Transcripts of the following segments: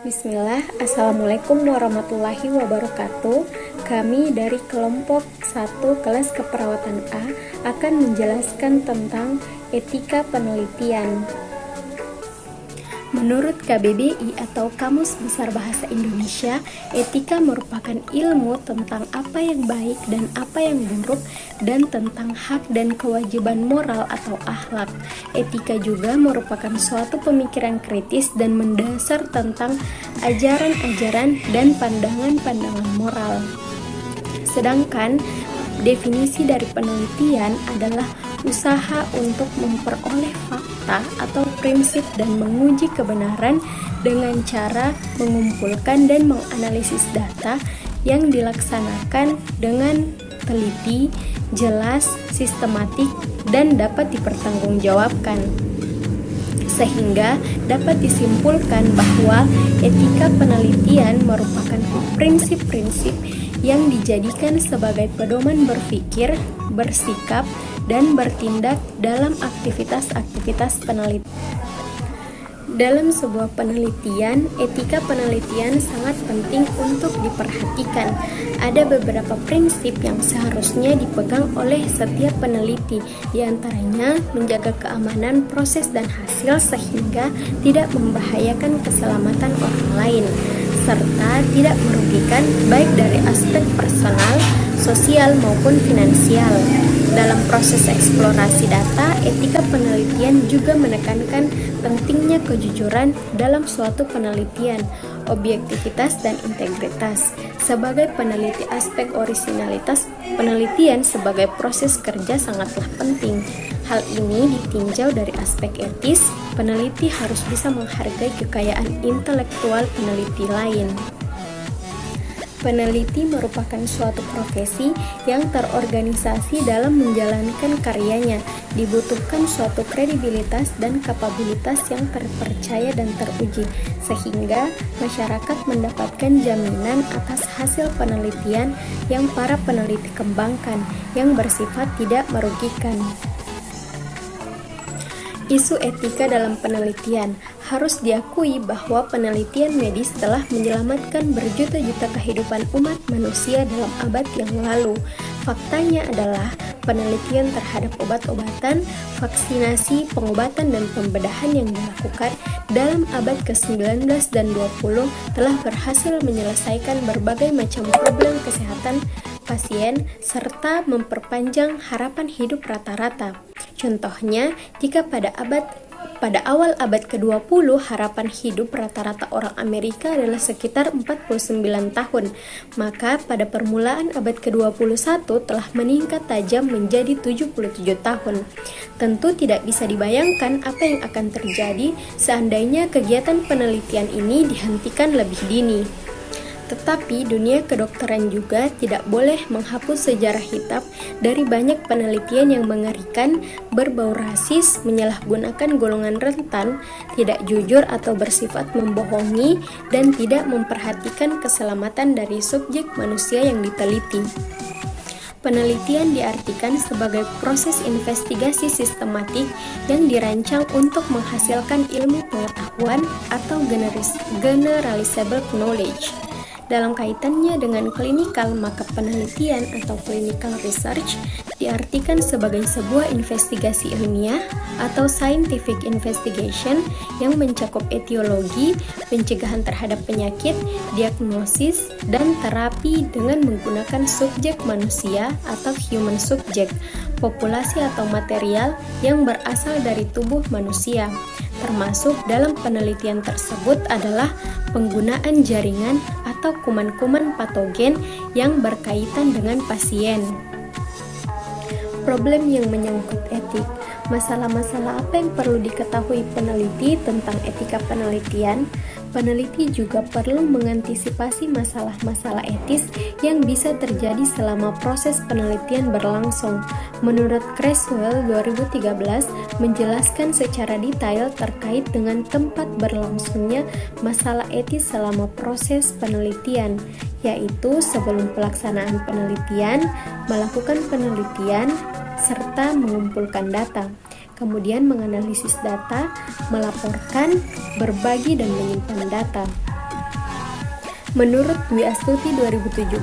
Bismillah, Assalamualaikum warahmatullahi wabarakatuh. Kami dari kelompok 1 kelas keperawatan A akan menjelaskan tentang etika penelitian. Menurut KBBI atau Kamus Besar Bahasa Indonesia, etika merupakan ilmu tentang apa yang baik dan apa yang buruk dan tentang hak dan kewajiban moral atau akhlak. Etika juga merupakan suatu pemikiran kritis dan mendasar tentang ajaran-ajaran dan pandangan-pandangan moral. Sedangkan definisi dari penelitian adalah usaha untuk memperoleh fakta atau prinsip dan menguji kebenaran dengan cara mengumpulkan dan menganalisis data yang dilaksanakan dengan teliti, jelas, sistematik, dan dapat dipertanggungjawabkan. Sehingga dapat disimpulkan bahwa etika penelitian merupakan prinsip-prinsip yang dijadikan sebagai pedoman berpikir, bersikap, dan bertindak dalam aktivitas-aktivitas penelitian. Dalam sebuah penelitian, etika penelitian sangat penting untuk diperhatikan. Ada beberapa prinsip yang seharusnya dipegang oleh setiap peneliti, di antaranya menjaga keamanan proses dan hasil sehingga tidak membahayakan keselamatan orang lain, serta tidak merugikan baik dari aspek personal, sosial maupun finansial. Dalam proses eksplorasi data, etika penelitian juga menekankan pentingnya kejujuran dalam suatu penelitian, objektivitas dan integritas. Sebagai peneliti, aspek orisinalitas penelitian sebagai proses kerja sangatlah penting. Hal ini ditinjau dari aspek etis, peneliti harus bisa menghargai kekayaan intelektual peneliti lain. Peneliti merupakan suatu profesi yang terorganisasi dalam menjalankan karyanya. Dibutuhkan suatu kredibilitas dan kapabilitas yang terpercaya dan teruji, sehingga masyarakat mendapatkan jaminan atas hasil penelitian yang para peneliti kembangkan, yang bersifat tidak merugikan. Isu etika dalam penelitian. Harus diakui bahwa penelitian medis telah menyelamatkan berjuta-juta kehidupan umat manusia dalam abad yang lalu. Faktanya adalah penelitian terhadap obat-obatan, vaksinasi, pengobatan, dan pembedahan yang dilakukan dalam abad ke-19 dan 20 telah berhasil menyelesaikan berbagai macam problem kesehatan pasien serta memperpanjang harapan hidup rata-rata. Contohnya, jika pada awal abad ke-20 harapan hidup rata-rata orang Amerika adalah sekitar 49 tahun, maka pada permulaan abad ke-21 telah meningkat tajam menjadi 77 tahun. Tentu tidak bisa dibayangkan apa yang akan terjadi seandainya kegiatan penelitian ini dihentikan lebih dini. Tetapi dunia kedokteran juga tidak boleh menghapus sejarah hitam dari banyak penelitian yang mengerikan, berbau rasis, menyalahgunakan golongan rentan, tidak jujur atau bersifat membohongi, dan tidak memperhatikan keselamatan dari subjek manusia yang diteliti. Penelitian diartikan sebagai proses investigasi sistematik yang dirancang untuk menghasilkan ilmu pengetahuan atau generalizable knowledge. Dalam kaitannya dengan klinikal, maka penelitian atau clinical research diartikan sebagai sebuah investigasi ilmiah atau scientific investigation yang mencakup etiologi, pencegahan terhadap penyakit, diagnosis, dan terapi dengan menggunakan subjek manusia atau human subject, populasi atau material yang berasal dari tubuh manusia. Termasuk dalam penelitian tersebut adalah penggunaan jaringan atau kuman-kuman patogen yang berkaitan dengan pasien. Problem yang menyangkut etik. Masalah-masalah apa yang perlu diketahui peneliti tentang etika penelitian? Peneliti juga perlu mengantisipasi masalah-masalah etis yang bisa terjadi selama proses penelitian berlangsung. Menurut Creswell 2013 menjelaskan secara detail terkait dengan tempat berlangsungnya masalah etis selama proses penelitian, yaitu sebelum pelaksanaan penelitian, melakukan penelitian, serta mengumpulkan data. Kemudian menganalisis data, melaporkan, berbagi, dan menyimpan data. Menurut Dwi Astuti 2017,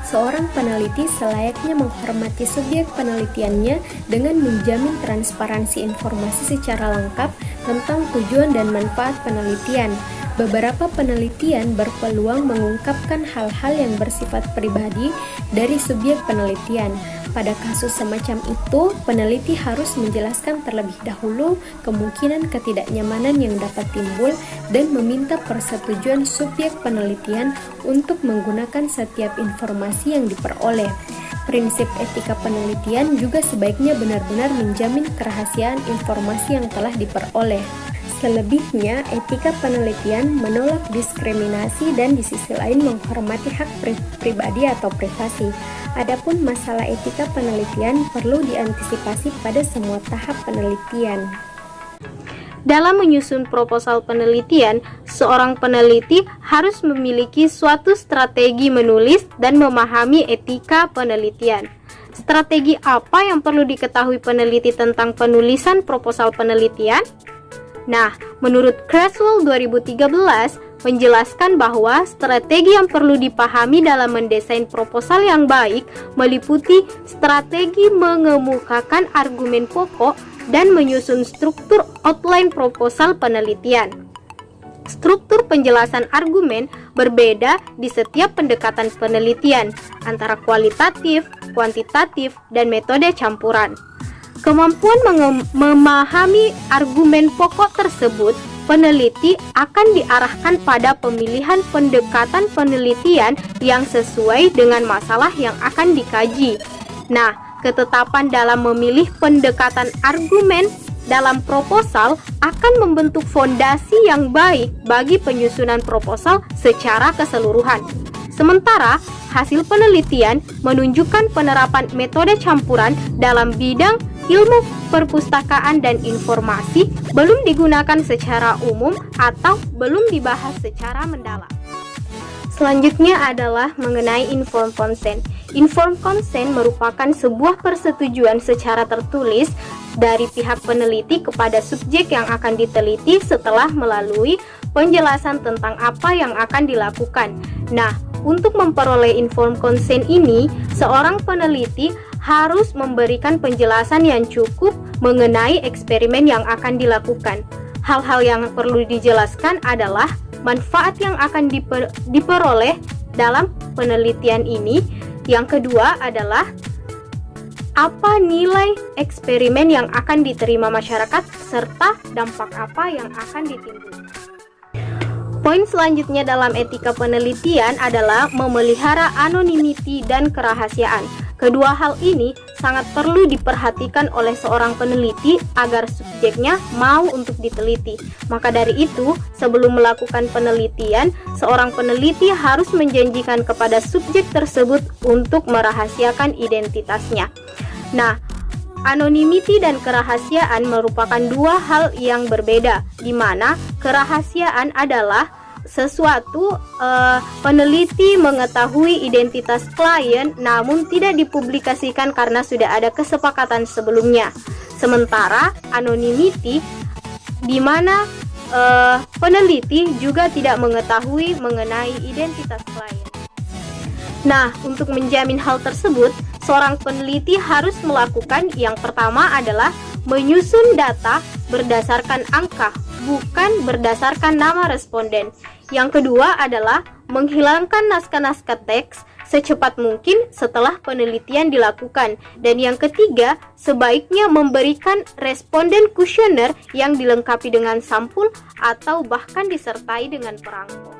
seorang peneliti selayaknya menghormati subjek penelitiannya dengan menjamin transparansi informasi secara lengkap tentang tujuan dan manfaat penelitian. Beberapa penelitian berpeluang mengungkapkan hal-hal yang bersifat pribadi dari subjek penelitian. Pada kasus semacam itu, peneliti harus menjelaskan terlebih dahulu kemungkinan ketidaknyamanan yang dapat timbul dan meminta persetujuan subjek penelitian untuk menggunakan setiap informasi yang diperoleh. Prinsip etika penelitian juga sebaiknya benar-benar menjamin kerahasiaan informasi yang telah diperoleh. Selebihnya, etika penelitian menolak diskriminasi dan di sisi lain menghormati hak pribadi atau privasi. Adapun masalah etika penelitian perlu diantisipasi pada semua tahap penelitian. Dalam menyusun proposal penelitian, seorang peneliti harus memiliki suatu strategi menulis dan memahami etika penelitian. Strategi apa yang perlu diketahui peneliti tentang penulisan proposal penelitian? Nah, menurut Creswell 2013 menjelaskan bahwa strategi yang perlu dipahami dalam mendesain proposal yang baik meliputi strategi mengemukakan argumen pokok dan menyusun struktur outline proposal penelitian. Struktur penjelasan argumen berbeda di setiap pendekatan penelitian antara kualitatif, kuantitatif, dan metode campuran. Kemampuan memahami argumen pokok tersebut, peneliti akan diarahkan pada pemilihan pendekatan penelitian yang sesuai dengan masalah yang akan dikaji. Nah, ketetapan dalam memilih pendekatan argumen dalam proposal akan membentuk fondasi yang baik bagi penyusunan proposal secara keseluruhan. Sementara, hasil penelitian menunjukkan penerapan metode campuran dalam bidang ilmu perpustakaan dan informasi belum digunakan secara umum atau belum dibahas secara mendalam. Selanjutnya adalah mengenai informed consent. Informed consent merupakan sebuah persetujuan secara tertulis dari pihak peneliti kepada subjek yang akan diteliti setelah melalui penjelasan tentang apa yang akan dilakukan. Nah, untuk memperoleh informed consent ini, seorang peneliti harus memberikan penjelasan yang cukup mengenai eksperimen yang akan dilakukan. Hal-hal yang perlu dijelaskan adalah manfaat yang akan diperoleh dalam penelitian ini. Yang kedua adalah apa nilai eksperimen yang akan diterima masyarakat serta dampak apa yang akan ditimbulkan. Poin selanjutnya dalam etika penelitian adalah memelihara anonymity dan kerahasiaan. Kedua hal ini sangat perlu diperhatikan oleh seorang peneliti agar subjeknya mau untuk diteliti. Maka dari itu, sebelum melakukan penelitian, seorang peneliti harus menjanjikan kepada subjek tersebut untuk merahasiakan identitasnya. Nah, anonymity dan kerahasiaan merupakan dua hal yang berbeda, di mana kerahasiaan adalah sesuatu peneliti mengetahui identitas klien namun tidak dipublikasikan karena sudah ada kesepakatan sebelumnya. Sementara anonymity di mana peneliti juga tidak mengetahui mengenai identitas klien. Nah, untuk menjamin hal tersebut, seorang peneliti harus melakukan yang pertama adalah menyusun data berdasarkan angka, bukan berdasarkan nama responden. Yang kedua adalah menghilangkan naskah-naskah teks secepat mungkin setelah penelitian dilakukan. Dan yang ketiga, sebaiknya memberikan responden kuesioner yang dilengkapi dengan sampul atau bahkan disertai dengan perangko.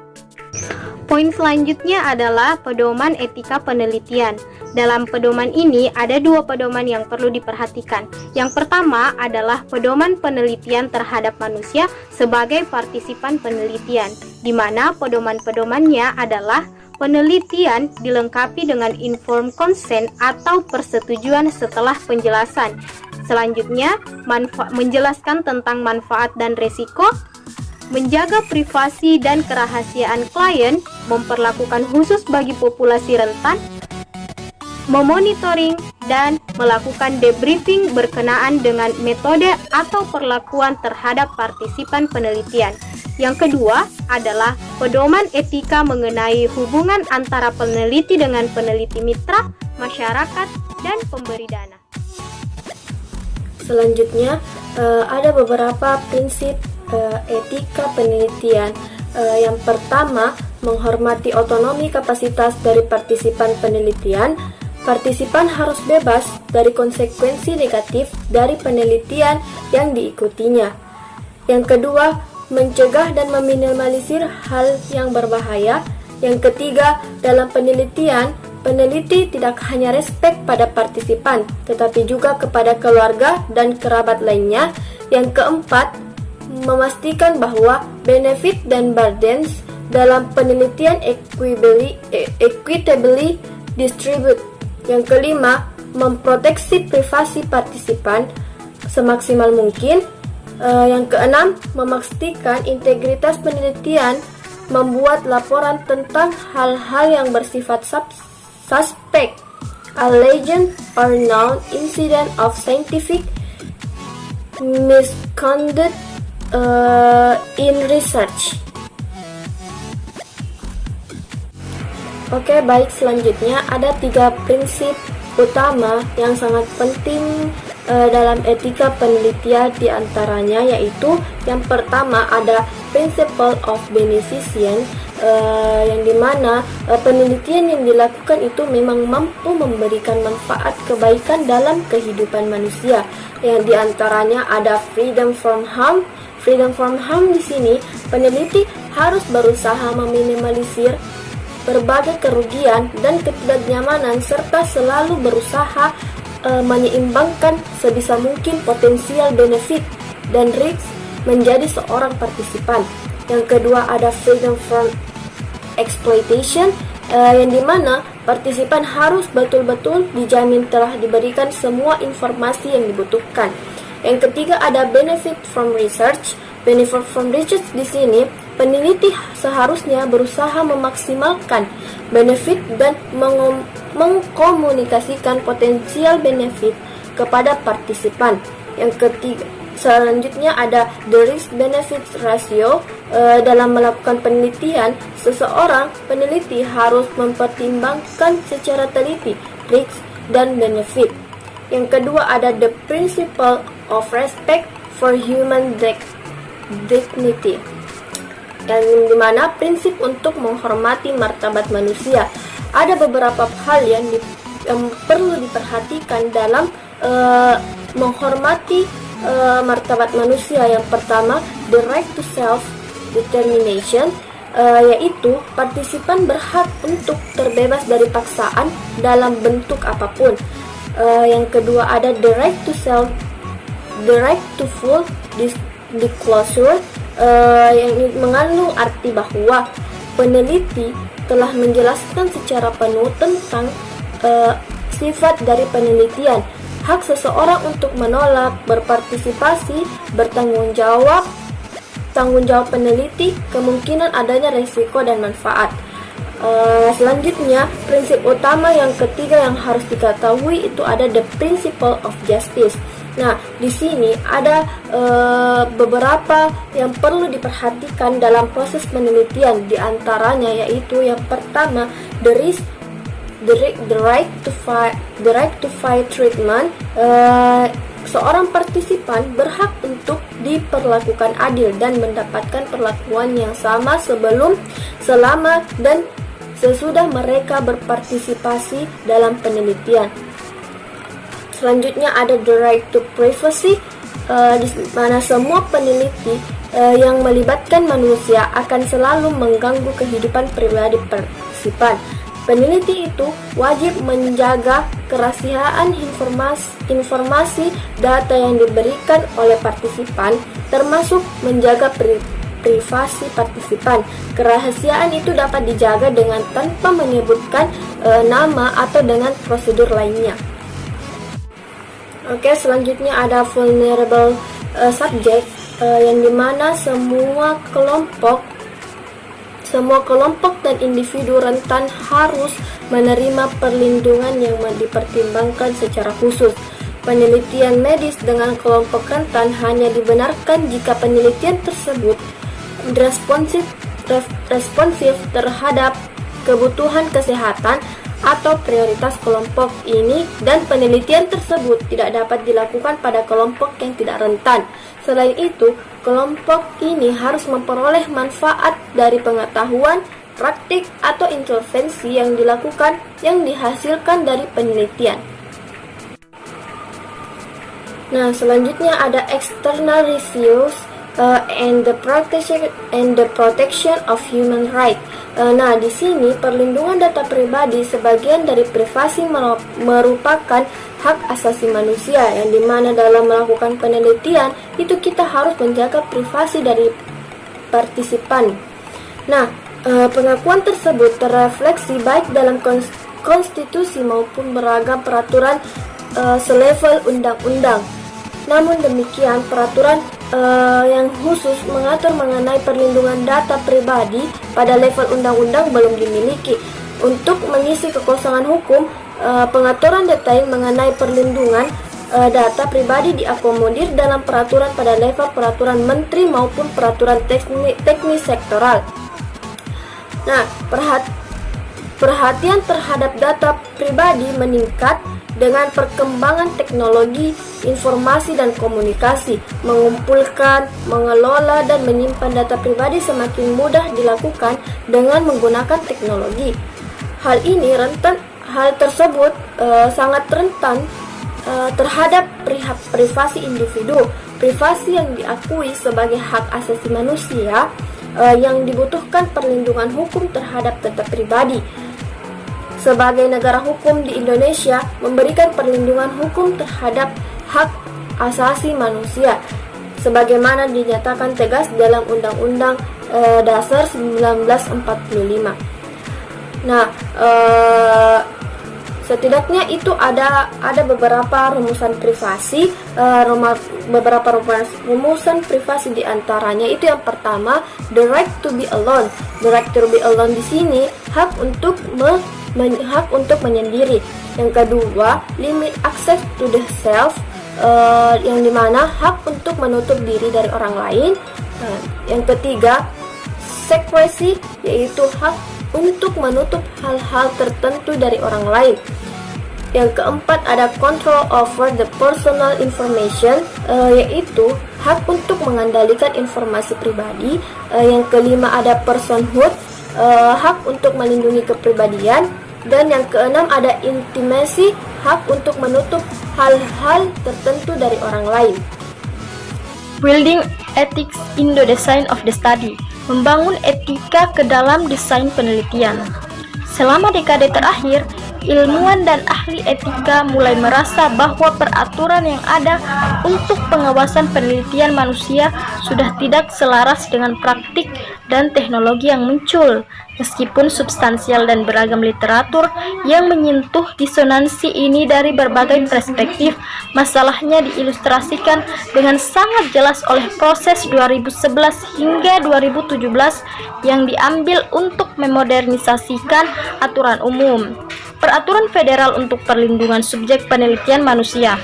Poin selanjutnya adalah pedoman etika penelitian. Dalam pedoman ini ada dua pedoman yang perlu diperhatikan. Yang pertama adalah pedoman penelitian terhadap manusia sebagai partisipan penelitian, di mana pedoman-pedomannya adalah penelitian dilengkapi dengan informed consent atau persetujuan setelah penjelasan. Selanjutnya, menjelaskan tentang manfaat dan resiko, menjaga privasi dan kerahasiaan klien, memperlakukan khusus bagi populasi rentan, memonitoring, dan melakukan debriefing berkenaan dengan metode atau perlakuan terhadap partisipan penelitian. Yang kedua adalah pedoman etika mengenai hubungan antara peneliti dengan peneliti mitra, masyarakat, dan pemberi dana. Selanjutnya, ada beberapa prinsip etika penelitian. Yang pertama, menghormati otonomi kapasitas dari partisipan penelitian. Partisipan harus bebas dari konsekuensi negatif dari penelitian yang diikutinya. Yang kedua, mencegah dan meminimalisir hal yang berbahaya. Yang ketiga, dalam penelitian, peneliti tidak hanya respek pada partisipan, tetapi juga kepada keluarga dan kerabat lainnya. Yang keempat, memastikan bahwa benefit dan burdens dalam penelitian equitably distribute. Yang kelima, memproteksi privasi partisipan semaksimal mungkin. Yang keenam, memastikan integritas penelitian, membuat laporan tentang hal-hal yang bersifat suspek, alleged or known incident of scientific misconduct in research. Oke, baik, selanjutnya ada 3 prinsip utama yang sangat penting dalam etika penelitian, diantaranya yaitu yang pertama ada principle of beneficence, yang dimana penelitian yang dilakukan itu memang mampu memberikan manfaat kebaikan dalam kehidupan manusia, yang diantaranya ada freedom from harm. Freedom from harm di sini peneliti harus berusaha meminimalisir berbagai kerugian dan ketidaknyamanan serta selalu berusaha menyeimbangkan sebisa mungkin potensial benefit dan risk menjadi seorang partisipan. Yang kedua ada freedom from exploitation, yang dimana partisipan harus betul-betul dijamin telah diberikan semua informasi yang dibutuhkan. Yang ketiga ada benefit from research. Benefit from research di sini peneliti seharusnya berusaha memaksimalkan benefit dan mengkomunikasikan potensial benefit kepada partisipan. Yang ketiga, selanjutnya ada the risk benefit ratio. Dalam melakukan penelitian, seseorang peneliti harus mempertimbangkan secara teliti risk dan benefit. Yang kedua ada the principle of respect for human dignity, yang dimana prinsip untuk menghormati martabat manusia. Ada beberapa hal yang perlu diperhatikan dalam menghormati martabat manusia. Yang pertama, the right to self-determination, yaitu partisipan berhak untuk terbebas dari paksaan dalam bentuk apapun. Yang kedua ada the right to full disclosure, yang mengandung arti bahwa peneliti telah menjelaskan secara penuh tentang sifat dari penelitian, hak seseorang untuk menolak, berpartisipasi, bertanggung jawab peneliti, kemungkinan adanya risiko dan manfaat. Selanjutnya, prinsip utama yang ketiga yang harus diketahui itu ada the principle of justice. Nah, di sini ada beberapa yang perlu diperhatikan dalam proses penelitian. Di antaranya yaitu yang pertama, the right to fair treatment. Seorang partisipan berhak untuk diperlakukan adil dan mendapatkan perlakuan yang sama sebelum, selama, dan sesudah mereka berpartisipasi dalam penelitian. Selanjutnya ada the right to privacy, di mana semua peneliti yang melibatkan manusia akan selalu mengganggu kehidupan pribadi partisipan. Peneliti itu wajib menjaga kerahasiaan informasi data yang diberikan oleh partisipan, termasuk menjaga privasi partisipan. Kerahasiaan itu dapat dijaga dengan tanpa menyebutkan nama atau dengan prosedur lainnya. Oke, selanjutnya ada vulnerable subject, yang dimana semua kelompok dan individu rentan harus menerima perlindungan yang dipertimbangkan secara khusus. Penelitian medis dengan kelompok rentan hanya dibenarkan jika penelitian tersebut responsif terhadap kebutuhan kesehatan atau prioritas kelompok ini, dan penelitian tersebut tidak dapat dilakukan pada kelompok yang tidak rentan. Selain itu, kelompok ini harus memperoleh manfaat dari pengetahuan, praktik, atau intervensi yang dihasilkan dari penelitian. Nah, selanjutnya ada external reviews and the protection of human rights. Nah, di sini perlindungan data pribadi sebagian dari privasi merupakan hak asasi manusia, yang dimana dalam melakukan penelitian itu kita harus menjaga privasi dari partisipan. Nah, pengakuan tersebut terrefleksi baik dalam konstitusi maupun beragam peraturan selevel undang-undang. Namun demikian, peraturan yang khusus mengatur mengenai perlindungan data pribadi pada level undang-undang belum dimiliki. Untuk mengisi kekosongan hukum, pengaturan detail mengenai perlindungan data pribadi diakomodir dalam peraturan pada level peraturan menteri maupun peraturan teknis sektoral. Nah, perhatian terhadap data pribadi meningkat dengan perkembangan teknologi informasi dan komunikasi. Mengumpulkan, mengelola, dan menyimpan data pribadi semakin mudah dilakukan dengan menggunakan teknologi. Hal tersebut sangat rentan terhadap privasi individu. Privasi yang diakui sebagai hak asasi manusia yang dibutuhkan perlindungan hukum terhadap data pribadi. Sebagai negara hukum di Indonesia memberikan perlindungan hukum terhadap hak asasi manusia sebagaimana dinyatakan tegas dalam Undang-Undang Dasar 1945. Nah, setidaknya itu ada beberapa rumusan privasi, rumusan privasi diantaranya itu yang pertama, the right to be alone. The right to be alone di sini hak untuk menyendiri. Yang kedua, limit access to the self, yang dimana hak untuk menutup diri dari orang lain. Yang ketiga, secrecy, yaitu hak untuk menutup hal-hal tertentu dari orang lain. Yang keempat ada control over the personal information, yaitu hak untuk mengendalikan informasi pribadi. Yang kelima ada personhood, hak untuk melindungi kepribadian. Dan yang keenam ada intimacy, hak untuk menutup hal-hal tertentu dari orang lain. Building ethics in the design of the study, membangun etika ke dalam desain penelitian. Selama dekade terakhir, ilmuwan dan ahli etika mulai merasa bahwa peraturan yang ada untuk pengawasan penelitian manusia sudah tidak selaras dengan praktik dan teknologi yang muncul. Meskipun substansial dan beragam literatur yang menyentuh disonansi ini dari berbagai perspektif, masalahnya diilustrasikan dengan sangat jelas oleh proses 2011 hingga 2017 yang diambil untuk memodernisasikan aturan umum. Peraturan Federal untuk Perlindungan Subjek Penelitian Manusia.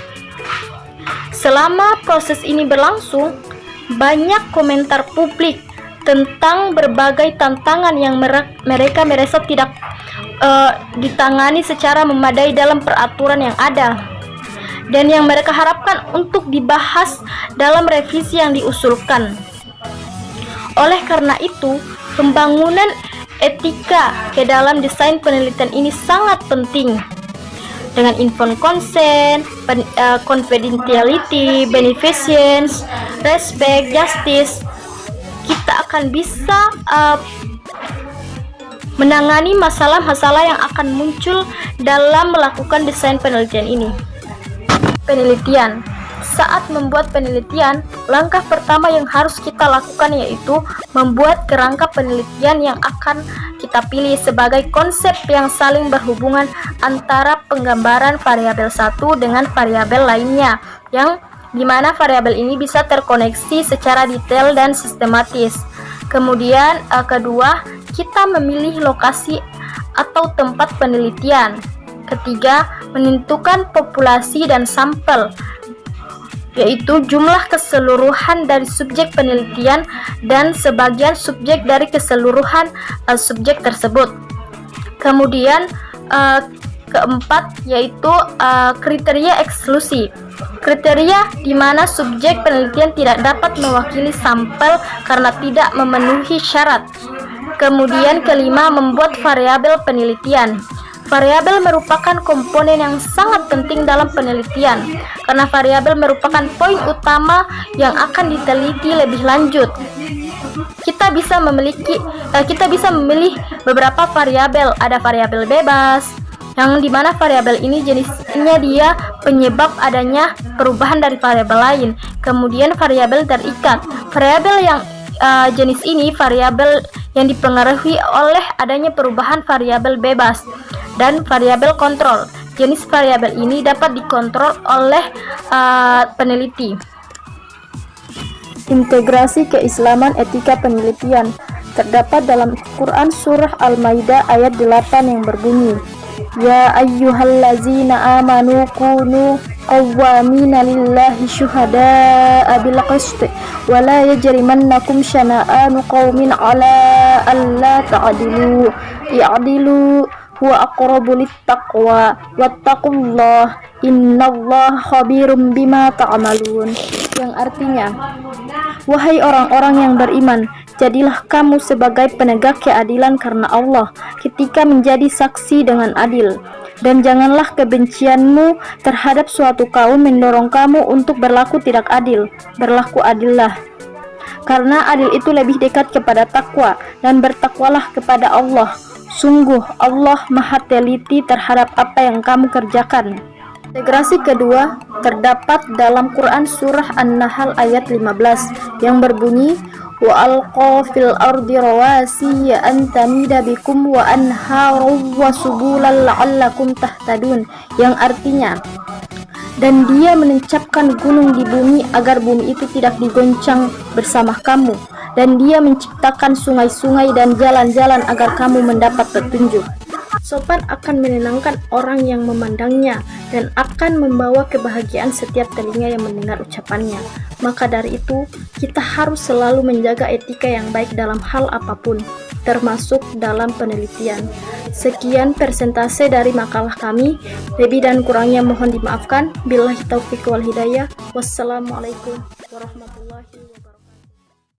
Selama proses ini berlangsung, banyak komentar publik tentang berbagai tantangan yang mereka merasa tidak ditangani secara memadai dalam peraturan yang ada, dan yang mereka harapkan untuk dibahas dalam revisi yang diusulkan. Oleh karena itu, pembangunan etika ke dalam desain penelitian ini sangat penting. Dengan informed consent, confidentiality, beneficence, respect, justice, kita akan bisa menangani masalah-masalah yang akan muncul dalam melakukan desain penelitian ini. Penelitian. Saat membuat penelitian, langkah pertama yang harus kita lakukan yaitu membuat kerangka penelitian yang akan kita pilih sebagai konsep yang saling berhubungan antara penggambaran variabel satu dengan variabel lainnya, yang dimana variabel ini bisa terkoneksi secara detail dan sistematis. Kemudian kedua, kita memilih lokasi atau tempat penelitian. Ketiga, menentukan populasi dan sampel. yaitu jumlah keseluruhan dari subjek penelitian dan sebagian subjek dari keseluruhan subjek tersebut. Kemudian keempat yaitu kriteria eksklusi. Kriteria di mana subjek penelitian tidak dapat mewakili sampel karena tidak memenuhi syarat. Kemudian kelima, membuat variabel penelitian. Variabel merupakan komponen yang sangat penting dalam penelitian karena variabel merupakan poin utama yang akan diteliti lebih lanjut. Kita bisa memilih beberapa variabel. Ada variabel bebas, yang dimana variabel ini jenisnya dia penyebab adanya perubahan dari variabel lain. Kemudian variabel terikat. Variabel yang jenis ini variabel yang dipengaruhi oleh adanya perubahan variabel bebas. Dan variabel kontrol. Jenis variabel ini dapat dikontrol oleh peneliti. Integrasi keislaman etika penelitian terdapat dalam Quran surah Al-Maidah ayat 8 yang berbunyi, Ya ayyuhallazina amanu kunu qawwamina lillahi syuhada'a bil qist wa la yajrimannakum syana'anu qaumin ala alla ta'dilu i'dilu huwa aqrabu littaqwa wattaqullah innallaha khabirum bima ta'malun, yang artinya, wahai orang-orang yang beriman, jadilah kamu sebagai penegak keadilan karena Allah ketika menjadi saksi dengan adil, dan janganlah kebencianmu terhadap suatu kaum mendorong kamu untuk berlaku tidak adil. Berlaku adillah, karena adil itu lebih dekat kepada takwa, dan bertakwalah kepada Allah. Sungguh Allah maha teliti terhadap apa yang kamu kerjakan. Integrasi kedua terdapat dalam Quran surah An-Nahl ayat 15 yang berbunyi, wa alqa fil ardi rawasiya an tamida bikum wa anharu wa subulal la'allakum tahtadun, yang artinya, dan dia menancapkan gunung di bumi agar bumi itu tidak digoncang bersama kamu, dan dia menciptakan sungai-sungai dan jalan-jalan agar kamu mendapat petunjuk. Sopan akan menenangkan orang yang memandangnya dan akan membawa kebahagiaan setiap telinga yang mendengar ucapannya. Maka dari itu, kita harus selalu menjaga etika yang baik dalam hal apapun, termasuk dalam penelitian. Sekian persentase dari makalah kami. Lebih dan kurangnya mohon dimaafkan. Billahi taufiq wal hidayah. Wassalamualaikum warahmatullahi wabarakatuh.